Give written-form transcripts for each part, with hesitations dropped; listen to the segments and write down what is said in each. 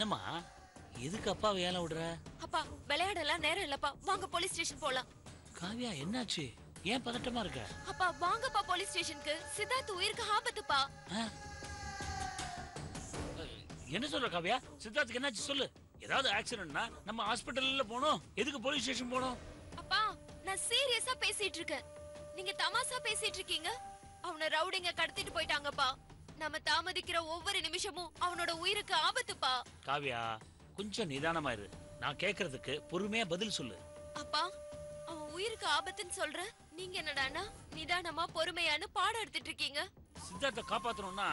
என்னம்மா எதுக்கு அப்பாவை ஏல விடுற? அப்பா விளையாடலாம் நேரம் இல்லப்பா, வாங்க போலீஸ் ஸ்டேஷன் போலாம். காவியா என்னாச்சு? ஏன் பதட்டமா இருக்க? அப்பா வாங்கப்பா போலீஸ் ஸ்டேஷனுக்கு, சித்தார்த் உயிருக்கு ஆபத்துப்பா. என்ன சொல்ற காவியா? சித்தார்த்துக்கு என்னாச்சு சொல்லு. ஏதாவது ஆக்சிடென்ட்னா நம்ம ஹாஸ்பிடல்ல போனோம், எதுக்கு போலீஸ் ஸ்டேஷன் போனோம்? அப்பா நான் சீரியஸா பேசிட்டு இருக்கேன், நீங்க தமாஷா பேசிட்டு இருக்கீங்க. அவனை ரவுடிங்க கடத்திட்டு போயிட்டாங்கப்பா. நம்ம தாமதிக்கிற ஒவ்வொரு நிமிஷமும் அவனோட உயிருக்கு ஆபத்துப்பா. காவியா கொஞ்சம் நிதானமா இரு, நான் கேக்குறதுக்கு பொறுமையா பதில் சொல்லு. அப்பா அவன் உயிருக்கு ஆபத்துன்னு சொல்ற, நீங்க என்னடானா நிதானமா பொறுமையானு பாடம் எடுத்துட்டு இருக்கீங்க. சித்தார்த்தை காப்பாத்தணும்னா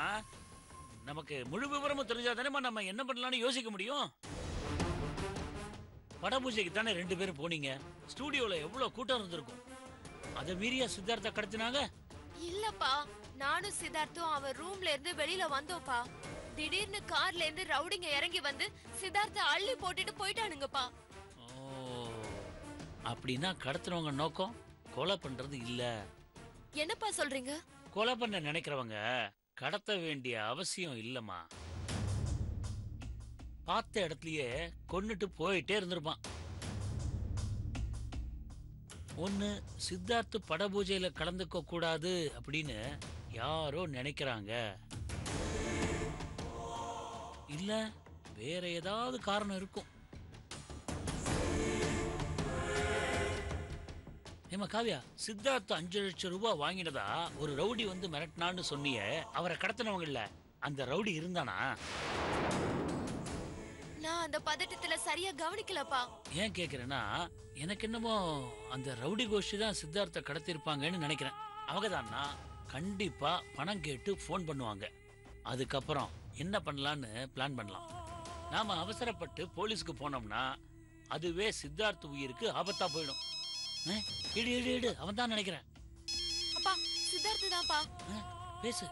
நமக்கு முழு விவரமும் தெரிஞ்சாதானே நம்ம என்ன பண்ணலாம்னு யோசிக்க முடியும். படபூஜைக்கு தானே 2 பேரும் போனீங்க, ஸ்டூடியோல எவ்வளவு கூட்டம் இருந்திருக்கும். அதை மீறியா சித்தார்த்த கடத்தினாங்க? இல்லப்பா, நானும் சித்தார்த்தும் அவன் ரூம்ல இருந்து வெளியில வந்தோம்ப்பா. திடீர்னு கார்ல இருந்து ரவுடிங்க இறங்கி வந்து சித்தார்த்த அள்ளி போட்டுட்டு போயிட்டானுங்கப்பா. அப்படின்னா கடத்துறவங்க நோக்கம் கொலை பண்றது இல்ல. என்னப்பா சொல்றீங்க? கொலை பண்ண நினைக்கிறவங்க கடத்த வேண்டிய அவசியம் இல்லம்மா. பார்த்த இடத்துலயே கொன்னுட்டு போயிட்டே இருந்திருப்பான். ஒண்ணு சித்தார்த்து படபூஜையில கலந்துக்க கூடாது அப்படின்னு யாரோ நினைக்கிறாங்க, இல்ல வேற ஏதாவது காரணம் இருக்கும். ஏமா காவியா, சித்தார்த்த 5 லட்சம் ரூபாய் வாங்கினதா ஒரு ரவுடி வந்து மிரட்டினான்னு சொன்னியே, அவரை கடத்தினவங்க இல்ல அந்த ரவுடி இருந்தானா? நான் அந்த பதட்டத்துல சரியா கவனிக்கலப்பா. ஏன் கேக்குறேன்னா, எனக்கு என்னமோ அந்த ரவுடி கோஷ்டி தான் சித்தார்த்த கடத்திருப்பாங்கன்னு நினைக்கிறேன். அவங்கதான்னா கண்டிப்பா பணம் கேட்டு போன் பண்ணுவாங்க. அதுக்கப்புறம் என்ன பண்ணலான்னு பிளான் பண்ணலாம். நாம அவசரப்பட்டு போலீஸ்க்கு போனோம்னா அதுவே சித்தார்த்த உயிருக்கு ஆபத்தா போயிடும். இடு இடு இடு, அவன் தான் நினைக்கிறேன். அப்பா சித்தார்த்து தான்ப்பா. பேசு.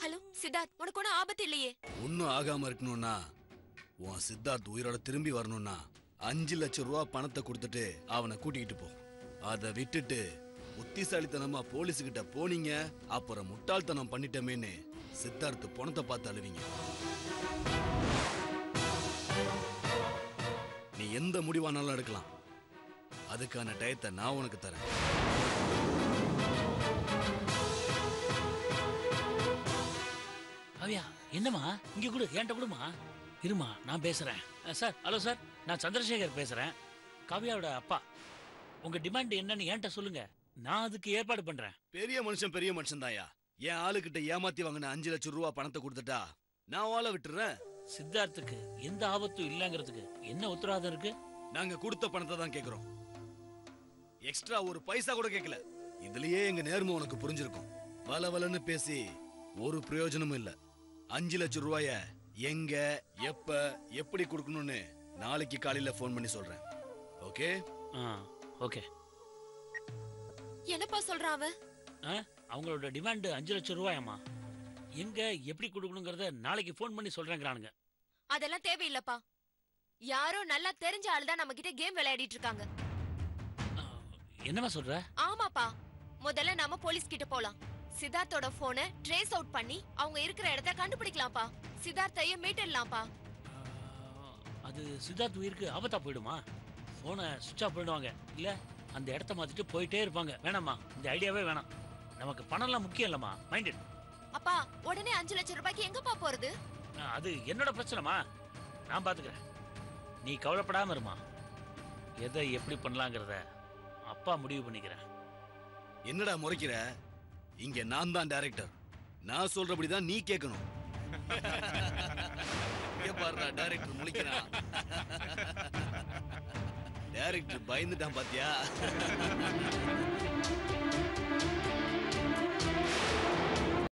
ஹலோ சித்தார்த், உனக்கு ஒன்னும் ஆபத்து இல்லையே? ஒன்னும் ஆகாம இருக்கணும்னா, உன் சித்தார்த் உயிரோட திரும்பி வரணும்னா 5 லட்சம் ரூபாய் பணத்தை கொடுத்துட்டு அவனை கூட்டிக்கிட்டு போ. அதை விட்டுட்டு புத்திசாலித்தனமா போலீஸுகிட்ட போனீங்க, அப்புறம் முட்டாள்தனம் பண்ணிட்டமேன்னு சித்தார்த் பணத்தை பார்த்து அழுவீங்க. நீ எந்த முடிவானாலும் எடுக்கலாம், அதுக்கான டயத்தை நான் உனக்கு தரேன். காவியா என்னமா இங்க கூட என்கிட்ட கொடுமா. இருமா நான் பேசுறேன். சார், ஹலோ சார், நான் சந்திரசேகர் பேசுறேன், காவியாவோட அப்பா. உங்க டிமாண்ட் என்னன்னு என்கிட்ட சொல்லுங்க, நான் அதுக்கு ஏற்பாடு பண்றேன். பெரிய மனுஷன் தாயா. என் ஆளுகிட்ட ஏமாத்தி வாங்கின 5 லட்சம் ரூபாய் பணத்தை கொடுத்துட்டா நான் வாழ விட்டுறேன். சித்தார்த்துக்கு எந்த ஆபத்தும் இல்லங்கிறதுக்கு என்ன உத்தரவாதம் இருக்கு? நாங்க கொடுத்த பணத்தை தான் கேக்குறோம், எக்ஸ்ட்ரா ஒரு பைசா கூட கேட்கல. இதுலயே எங்க நேர்மை உனக்கு புரிஞ்சிருக்கும். வலவலன்னு பேசி ஒரு பிரயோஜனமும் இல்ல. 5 லட்சம் ரூபாய எங்க எப்ப எப்படி கொடுக்கணும்னு நாளைக்கு காலையில போன் பண்ணி சொல்றேன். ஓகே? ஓகே. என்னப்பா சொல்றான் அவன்? அவங்களோட டிமாண்ட் 5 லட்சம் ரூபாயாமா. எங்க எப்படி கொடுக்கணுங்கிறத நாளைக்கு போன் பண்ணி சொல்றேங்கிறானுங்க. அதெல்லாம் தேவையில்லப்பா. யாரோ நல்லா தெரிஞ்ச ஆள் தான் நம்ம கிட்ட கேம் விளையாடிட்டு இருக்காங்க. என்னமா சொல்ற? ஆமாப்பா, முதல்ல நாம போலீஸ் கிட்ட போலாம். சித்தார்த்தோட போனை ட்ரேஸ் அவுட் பண்ணி அவங்க இருக்கிற இடத்த கண்டுபிடிக்கலாம்ப்பா. சித்தார்த்தையும் மீட்டர்லாம்ப்பா. அது சித்தார்த் உயிருக்கு ஆபத்தா போயிடுமா? போனை சுவிட்ச் ஆஃப் பண்ணிடுவாங்க, இல்ல அந்த இடத்த மாத்திட்டு போயிட்டே இருப்பாங்க. வேணாமா, இந்த ஐடியாவே வேணாம். நமக்கு பணம்லாம் முக்கியம் இல்லம்மா, மைண்டட். அப்பா உடனே 5 லட்சம் ரூபாய்க்கு எங்கப்பா போறது? அது என்னோட பிரச்சனைமா, நான் பாத்துக்கிறேன். நீ கவலைப்படாம இருமா. எதை எப்படி பண்ணலாங்கிறத அப்பா முடிவு பண்ணிக்கிறேன். என்னடா முறைக்கிற? இங்க நான் தான் டைரக்டர், நான் சொல்றபடிதான் நீ கேட்கணும். பாருடா டைரக்டர் முழிக்கிறான். டைரக்டர் பயந்துட்டான் பாத்தியா?